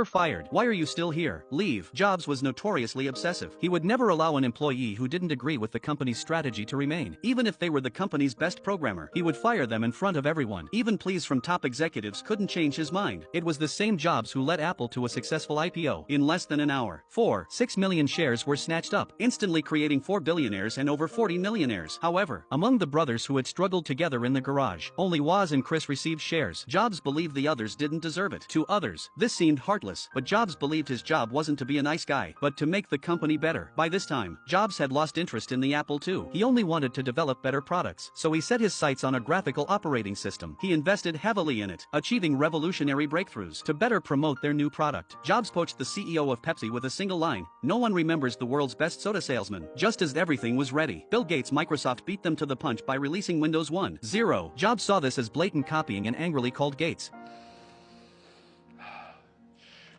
Fired. Why are you still here? Leave. Jobs was notoriously obsessive. He would never allow an employee who didn't agree with the company's strategy to remain. Even if they were the company's best programmer, he would fire them in front of everyone. Even pleas from top executives couldn't change his mind. It was the same Jobs who led Apple to a successful IPO in less than an hour. 6 million shares were snatched up, instantly creating 4 billionaires and over 40 millionaires. However, among the brothers who had struggled together in the garage, only Woz and Chris received shares. Jobs believed the others didn't deserve it. To others, this seemed heartless. But Jobs believed his job wasn't to be a nice guy, but to make the company better. By this time, Jobs had lost interest in the Apple II. He only wanted to develop better products, so he set his sights on a graphical operating system. He invested heavily in it, achieving revolutionary breakthroughs. To better promote their new product, Jobs poached the CEO of Pepsi with a single line: "No one remembers the world's best soda salesman." Just as everything was ready, Bill Gates' Microsoft beat them to the punch by releasing Windows 1.0. Jobs saw this as blatant copying and angrily called Gates.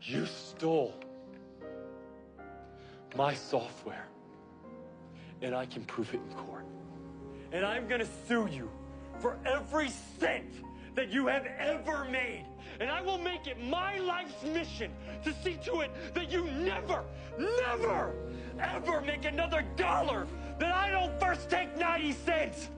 You stole my software, and I can prove it in court. And I'm gonna sue you for every cent that you have ever made. And I will make it my life's mission to see to it that you never, ever make another dollar that I don't first take 90 cents.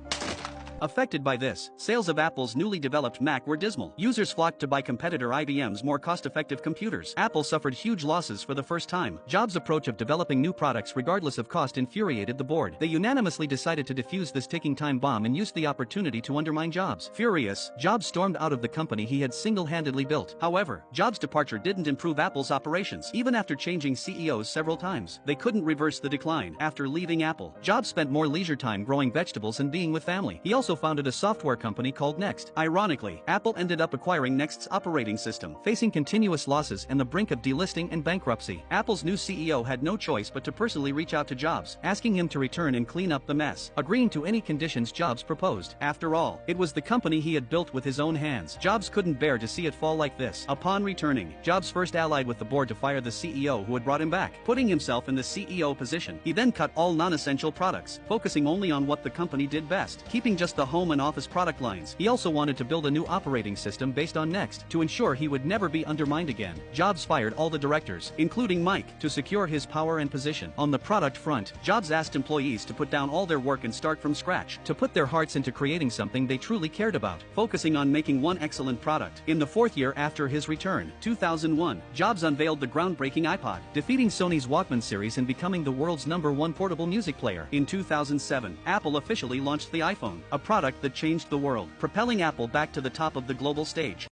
Affected by this, sales of Apple's newly developed Mac were dismal. Users flocked to buy competitor IBM's more cost-effective computers. Apple suffered huge losses for the first time. Jobs' approach of developing new products regardless of cost infuriated the board. They unanimously decided to defuse this ticking time bomb and used the opportunity to undermine Jobs. Furious, Jobs stormed out of the company he had single-handedly built. However, Jobs' departure didn't improve Apple's operations. Even after changing CEOs several times, they couldn't reverse the decline. After leaving Apple, Jobs spent more leisure time growing vegetables and being with family. He also founded a software company called Next. Ironically, Apple ended up acquiring Next's operating system. Facing continuous losses and the brink of delisting and bankruptcy, Apple's new CEO had no choice but to personally reach out to Jobs, asking him to return and clean up the mess, agreeing to any conditions Jobs proposed. After all, it was the company he had built with his own hands. Jobs couldn't bear to see it fall like this. Upon returning, Jobs first allied with the board to fire the CEO who had brought him back, putting himself in the CEO position. He then cut all non-essential products, focusing only on what the company did best, keeping just the home and office product lines. He also wanted to build a new operating system based on Next, to ensure he would never be undermined again. Jobs fired all the directors, including Mike, to secure his power and position. On the product front, Jobs asked employees to put down all their work and start from scratch, to put their hearts into creating something they truly cared about, focusing on making one excellent product. In the fourth year after his return, 2001, Jobs unveiled the groundbreaking iPod, defeating Sony's Walkman series and becoming the world's #1 portable music player. In 2007, Apple officially launched the iPhone, a product that changed the world, propelling Apple back to the top of the global stage.